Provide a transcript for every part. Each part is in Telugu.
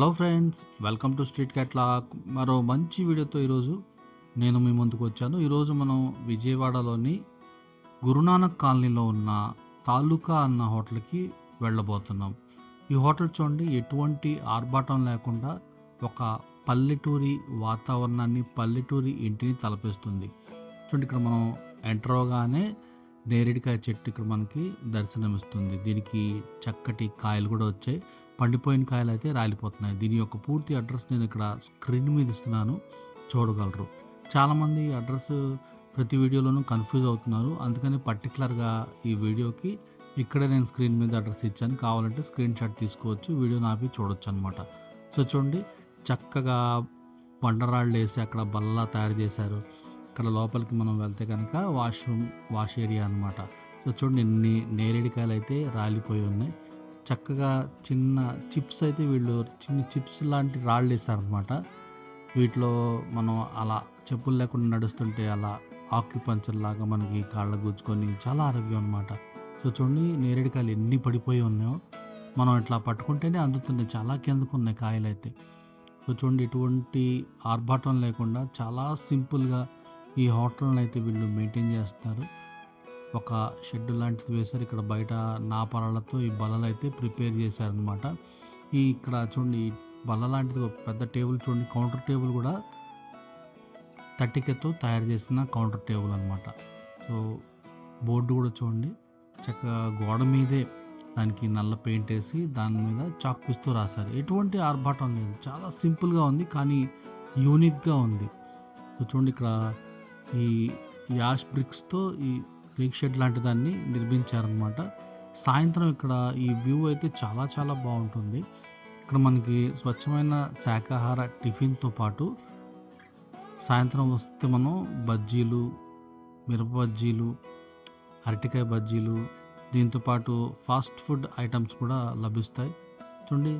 Hello friends, welcome to street catalogue. మరో మంచి వీడియోతో ఈరోజు నేను మీ ముందుకు వచ్చాను. ఈరోజు మనం విజయవాడలోని గురునానక్ కాలనీలో ఉన్న తాలూకా అన్న హోటల్కి వెళ్ళబోతున్నాం. ఈ హోటల్ చూడండి, ఎటువంటి ఆర్భాటం లేకుండా ఒక పల్లెటూరి వాతావరణాన్ని, పల్లెటూరి ఇంటిని తలపిస్తుంది. చూడండి, ఇక్కడ మనం ఎంటర్ అవగానే నేరేడికాయ చెట్టు ఇక్కడ మనకి దర్శనమిస్తుంది. దీనికి చక్కటి కాయలు కూడా వచ్చాయి. పండిపోయిన కాయలు అయితే రాలిపోతున్నాయి. దీని యొక్క పూర్తి అడ్రస్ నేను ఇక్కడ స్క్రీన్ మీద ఇస్తున్నాను, చూడగలరు. చాలామంది ఈ అడ్రస్ ప్రతి వీడియోలోనూ కన్ఫ్యూజ్ అవుతున్నారు. అందుకని పర్టికులర్గా ఈ వీడియోకి ఇక్కడే నేను స్క్రీన్ మీద అడ్రస్ ఇచ్చాను. కావాలంటే స్క్రీన్ షాట్ తీసుకోవచ్చు, వీడియోని ఆపి చూడొచ్చు అనమాట. సో చూడండి, చక్కగా బండరాళ్ళు వేసి అక్కడ బల్ల తయారు చేశారు. ఇక్కడ లోపలికి మనం వెళ్తే కనుక వాష్ ఏరియా అనమాట. సో చూడండి, ఎన్ని నేరేడికాయలు అయితే రాలిపోయి ఉన్నాయి. చక్కగా చిన్న చిప్స్ అయితే వీళ్ళు చిన్న చిప్స్ లాంటి రాళ్ళు వేస్తారనమాట. వీటిలో మనం అలా చెప్పులు లేకుండా నడుస్తుంటే అలా ఆక్యుపంచర్ లాగా మనకి కాళ్ళ గుచ్చుకొని చాలా ఆరోగ్యం అనమాట. సో చూడండి, నేరేడికాయలు ఎన్ని పడిపోయి ఉన్నాయో. మనం ఇట్లా పట్టుకుంటేనే అందుతున్నాయి, చాలా కిందకు ఉన్నాయి కాయలు అయితే. సో చూడండి, ఎటువంటి ఆర్భాటం లేకుండా చాలా సింపుల్గా ఈ హోటల్ని అయితే వీళ్ళు మెయింటైన్ చేస్తారు. ఒక షెడ్ లాంటిది వేశారు. ఇక్కడ బయట నాపరాలతో ఈ బల్లలు అయితే ప్రిపేర్ చేశారనమాట. ఇక్కడ చూడండి, ఈ బల్ల లాంటిది ఒక పెద్ద టేబుల్ చూడండి, కౌంటర్ టేబుల్ కూడా తట్టికతో తయారు చేసిన కౌంటర్ టేబుల్ అనమాట. సో బోర్డు కూడా చూడండి, చక్కగా గోడ మీదే దానికి నల్ల పెయింట్ వేసి దాని మీద చాక్ పీస్తో రాశారు. ఎటువంటి ఆర్భాటం లేదు, చాలా సింపుల్గా ఉంది కానీ యూనిక్గా ఉంది. సో చూడండి, ఇక్కడ ఈ యాష్ బ్రిక్స్తో ఈ రేక్ షెడ్ లాంటి దాన్ని నిర్మించారనమాట. సాయంత్రం ఇక్కడ ఈ వ్యూ అయితే చాలా చాలా బాగుంటుంది. ఇక్కడ మనకి స్వచ్ఛమైన శాకాహార టిఫిన్తో పాటు సాయంత్రం వస్తే మనం బజ్జీలు, మిరప బజ్జీలు, అరటికాయ బజ్జీలు, దీంతోపాటు ఫాస్ట్ ఫుడ్ ఐటమ్స్ కూడా లభిస్తాయి. చూడండి,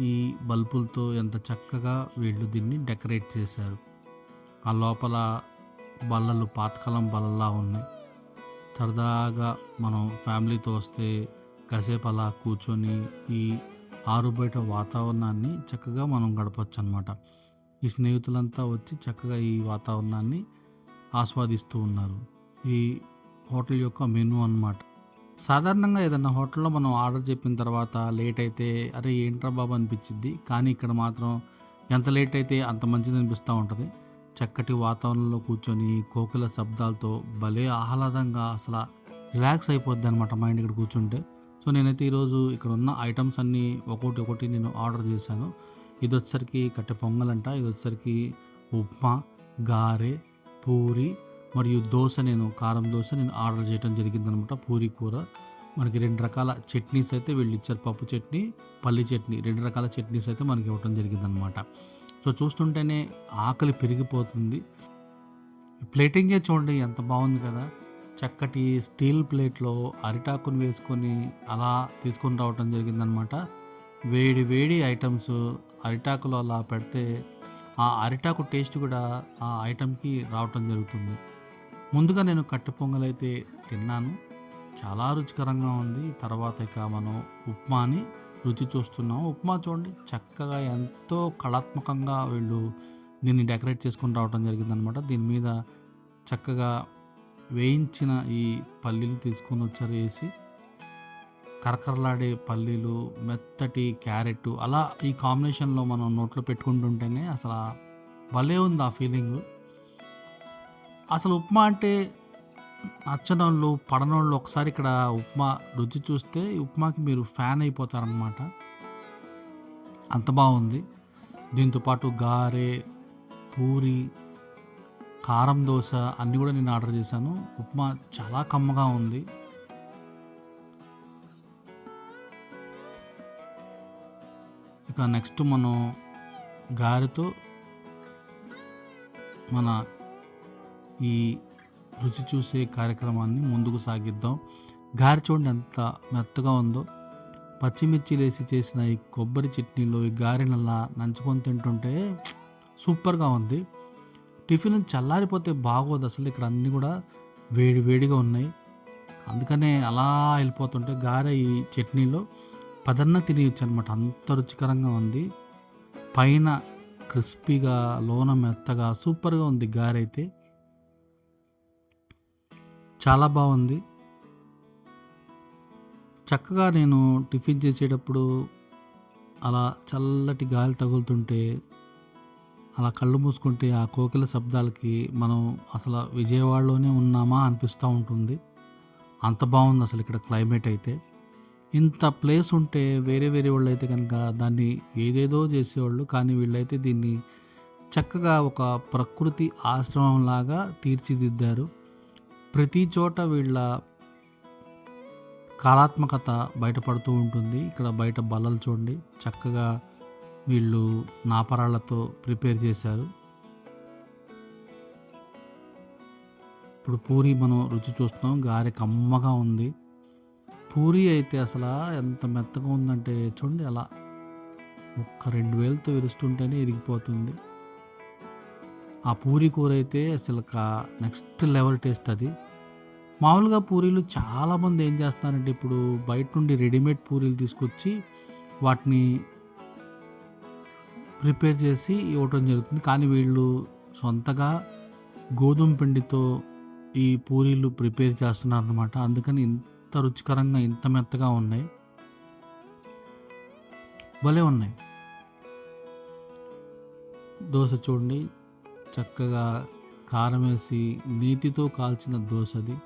ఈ బల్బులతో ఎంత చక్కగా వీళ్ళు దీన్ని డెకరేట్ చేశారు. ఆ లోపల బల్లలు పాతకాలం బల్లలా ఉన్నాయి. సరదాగా మనం ఫ్యామిలీతో వస్తే కాసేపు అలా కూర్చొని ఈ ఆరు బయట వాతావరణాన్ని చక్కగా మనం గడపచ్చు అనమాట. ఈ స్నేహితులంతా వచ్చి చక్కగా ఈ వాతావరణాన్ని ఆస్వాదిస్తూ ఉన్నారు. ఈ హోటల్ యొక్క మెనూ అన్నమాట. సాధారణంగా ఏదైనా హోటల్లో మనం ఆర్డర్ చెప్పిన తర్వాత లేట్ అయితే అరే ఏంట్రా బాబు అనిపించింది, కానీ ఇక్కడ మాత్రం ఎంత లేట్ అయితే అంత మంచిది అనిపిస్తూ ఉంటుంది. చక్కటి వాతావరణంలో కూర్చొని కోకిల శబ్దాలతో భలే ఆహ్లాదంగా అసలు రిలాక్స్ అయిపోద్ది అనమాట మైండ్ ఇక్కడ కూర్చుంటే. సో నేనైతే ఈరోజు ఇక్కడ ఉన్న ఐటమ్స్ అన్నీ ఒకటి నేను ఆర్డర్ చేశాను. ఇది వచ్చేసరికి కట్టె పొంగల్ అంట, ఇది వచ్చేసరికి ఉప్మా, గారె, పూరి మరియు దోశ, నేను కారం దోశ నేను ఆర్డర్ చేయడం జరిగిందనమాట. పూరి కూర, మనకి 2 రకాల చట్నీస్ అయితే వీళ్ళు ఇచ్చారు. పప్పు చట్నీ, పల్లి చట్నీ, 2 రకాల చట్నీస్ అయితే మనకి ఇవ్వటం జరిగిందనమాట. సో చూస్తుంటేనే ఆకలి పెరిగిపోతుంది. ప్లేటింగే చూడండి ఎంత బాగుంది కదా. చక్కటి స్టీల్ ప్లేట్లో అరిటాకుని వేసుకొని అలా తీసుకొని రావటం జరిగిందనమాట. వేడి వేడి ఐటమ్స్ అరిటాకులో అలా పెడితే ఆ అరిటాకు టేస్ట్ కూడా ఆ ఐటమ్కి రావటం జరుగుతుంది. ముందుగా నేను కట్టె పొంగల్ అయితే తిన్నాను, చాలా రుచికరంగా ఉంది. తర్వాత ఇక మనం ఉప్మాని రుచి చూస్తున్నాం. ఉప్మా చూడండి, చక్కగా ఎంతో కళాత్మకంగా వీళ్ళు దీన్ని డెకరేట్ చేసుకొని రావడం జరిగిందనమాట. దీని మీద చక్కగా వేయించిన ఈ పల్లీలు తీసుకొని వచ్చారు వేసి, కరకరలాడే పల్లీలు, మెత్తటి క్యారెట్, అలా ఈ కాంబినేషన్లో మనం నోట్లో పెట్టుకుంటుంటేనే అసలు భలే ఉంది ఆ ఫీలింగు. అసలు ఉప్మా అంటే నచ్చనోళ్ళు, పడనోళ్ళు ఒకసారి ఇక్కడ ఉప్మా రుచి చూస్తే ఉప్మాకి మీరు ఫ్యాన్ అయిపోతారనమాట, అంత బాగుంది. దీంతోపాటు గారె, పూరి, కారం దోశ అన్నీ కూడా నేను ఆర్డర్ చేశాను. ఉప్మా చాలా కమ్మగా ఉంది. ఇక నెక్స్ట్ మనం గారెతో మన ఈ రుచి చూసే కార్యక్రమాన్ని ముందుకు సాగిద్దాం. గారె చూడండి ఎంత మెత్తగా ఉందో. పచ్చిమిర్చిలు వేసి చేసిన ఈ కొబ్బరి చట్నీలో ఈ గారెనల్లా నంచుకొని తింటుంటే సూపర్గా ఉంది. టిఫిన్ చల్లారిపోతే బాగోదు అసలు. ఇక్కడ అన్నీ కూడా వేడి వేడిగా ఉన్నాయి, అందుకనే అలా వెళ్ళిపోతుంటే గారె ఈ చట్నీలో పదన్న తినేయచ్చు అనమాట, అంత రుచికరంగా ఉంది. పైన క్రిస్పీగా, లోన మెత్తగా సూపర్‌గా ఉంది గారైతే. చాలా బాగుంది. చక్కగా నేను టిఫిన్ చేసేటప్పుడు అలా చల్లటి గాలి తగులుతుంటే, అలా కళ్ళు మూసుకుంటే ఆ కోకిల శబ్దాలకి మనం అసలు విజయవాడలోనే ఉన్నామా అనిపిస్తూ ఉంటుంది. అంత బాగుంది అసలు ఇక్కడ క్లైమేట్ అయితే. ఇంత ప్లేస్ ఉంటే వేరే వేరే వాళ్ళైతే కనుక దాన్ని ఏదేదో చేసేవాళ్ళు. కానీ వీళ్ళైతే దీన్ని చక్కగా ఒక ప్రకృతి ఆశ్రమంలాగా తీర్చిదిద్దారు. ప్రతి చోట వీళ్ళ కళాత్మకత బయటపడుతూ ఉంటుంది. ఇక్కడ బయట బల్లలు చూడండి, చక్కగా వీళ్ళు నాపరాళ్ళతో ప్రిపేర్ చేశారు. ఇప్పుడు పూరి మనం రుచి చూస్తున్నాం. గారె కమ్మగా ఉంది. పూరి అయితే అసలు ఎంత మెత్తగా ఉందంటే చూడండి, అలా ఒక్క 2 వేలతో విరుస్తుంటేనే ఇరిగిపోతుంది. ఆ పూరి కూర అయితే అసలు నెక్స్ట్ లెవెల్ టేస్ట్ అది. మామూలుగా పూరీలు చాలామంది ఏం చేస్తున్నారంటే ఇప్పుడు బయట నుండి రెడీమేడ్ పూరీలు తీసుకొచ్చి వాటిని ప్రిపేర్ చేసి ఇవ్వటం జరుగుతుంది. కానీ వీళ్ళు సొంతగా గోధుమ పిండితో ఈ పూరీలు ప్రిపేర్ చేస్తున్నారనమాట. అందుకని ఇంత రుచికరంగా, ఇంత మెత్తగా ఉన్నాయి. భలే ఉన్నాయి. దోశ చూడండి, చక్కగా కారం వేసి నీతితో కాల్చిన దోశది.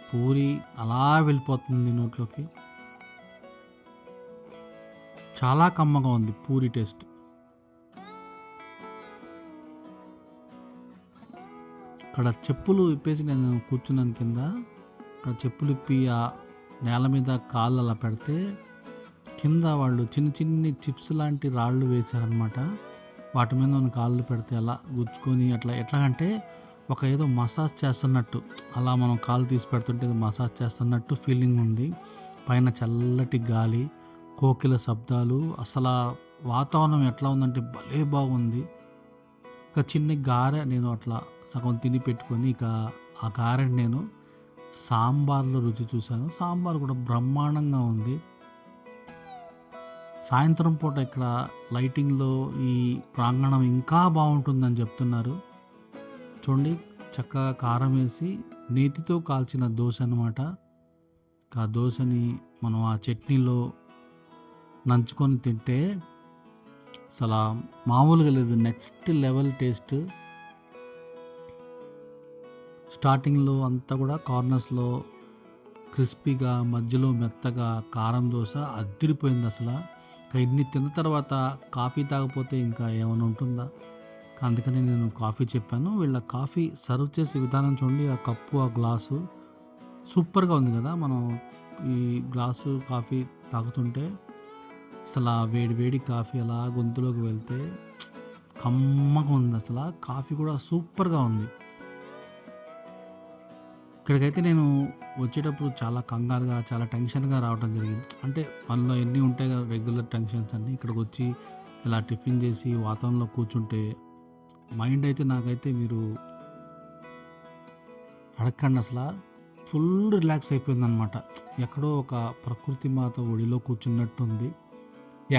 పూరి అలా వెళ్ళిపోతుంది నోట్లోకి. చాలా కమ్మగా ఉంది పూరి టేస్ట్. అక్కడ చెప్పులు ఇప్పేసి నేను కూర్చున్నాను కింద. అక్కడ చెప్పులు ఇప్పి ఆ నేల మీద కాళ్ళు అలా పెడితే కింద వాళ్ళు చిన్న చిన్ని చిప్స్ లాంటి రాళ్ళు వేశారనమాట. వాటి మీద మన కాళ్ళు పెడితే అలా గుచ్చుకొని అట్లా ఎట్లా అంటే ఒక ఏదో మసాజ్ చేస్తున్నట్టు, అలా మనం కాళ్ళు తీసి పెడుతుంటే మసాజ్ చేస్తున్నట్టు ఫీలింగ్ ఉంది. పైన చల్లటి గాలి, కోకిల శబ్దాలు, అసలు వాతావరణం ఎట్లా ఉందంటే భలే బాగుంది. ఒక చిన్న గారె నేను అట్లా సగం తిని పెట్టుకొని ఇక ఆ గారెని నేను సాంబార్లో రుచి చూశాను. సాంబార్ కూడా బ్రహ్మాండంగా ఉంది. సాయంత్రం పూట ఇక్కడ లైటింగ్లో ఈ ప్రాంగణం ఇంకా బాగుంటుందని చెప్తున్నారు. చూడండి, చక్కగా కారం వేసి నేతితో కాల్చిన దోశ అనమాట. ఆ దోశని మనం ఆ చట్నీలో నంచుకొని తింటే అసలు మామూలుగా లేదు, నెక్స్ట్ లెవెల్ టేస్ట్. స్టార్టింగ్లో అంతా కూడా కార్నర్స్లో క్రిస్పీగా, మధ్యలో మెత్తగా కారం దోశ అదిరిపోయింది అసలు. ఇన్ని తిన్న తర్వాత కాఫీ తాగపోతే ఇంకా ఏమైనా ఉంటుందా? అందుకని నేను కాఫీ చెప్పాను. వీళ్ళ కాఫీ సర్వ్ చేసే విధానం చూడండి, ఆ కప్పు, ఆ గ్లాసు సూపర్గా ఉంది కదా. మనం ఈ గ్లాసు కాఫీ తాగుతుంటే అసలు వేడి వేడి కాఫీ అలా గొంతులోకి వెళ్తే కమ్మగా ఉంది. అసలు కాఫీ కూడా సూపర్గా ఉంది. ఇక్కడికైతే నేను వచ్చేటప్పుడు చాలా కంగారుగా, చాలా టెన్షన్గా రావడం జరిగింది. అంటే పనిలో ఎన్ని ఉంటాయి కదా రెగ్యులర్ టెన్షన్స్ అన్నీ. ఇక్కడికి వచ్చి ఇలా టిఫిన్ చేసి వాతావరణంలో కూర్చుంటే మైండ్ అయితే నాకైతే మీరు అడగండి, అసలు ఫుల్ రిలాక్స్ అయిపోయిందనమాట. ఎక్కడో ఒక ప్రకృతి మాత ఒడిలో కూర్చున్నట్టుంది.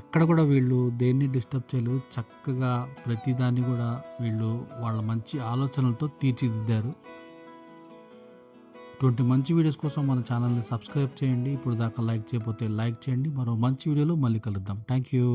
ఎక్కడ కూడా వీళ్ళు దేన్ని డిస్టర్బ్ చేయలేదు. చక్కగా ప్రతిదాన్ని కూడా వీళ్ళు వాళ్ళ మంచి ఆలోచనలతో తీర్చిదిద్దారు. ఇటువంటి మంచి వీడియోస్ కోసం మన ఛానల్ని సబ్స్క్రైబ్ చేయండి. ఇప్పుడు దాకా లైక్ చేయకపోతే లైక్ చేయండి. మరో మంచి వీడియోలో మళ్ళీ కలుద్దాం. Thank you.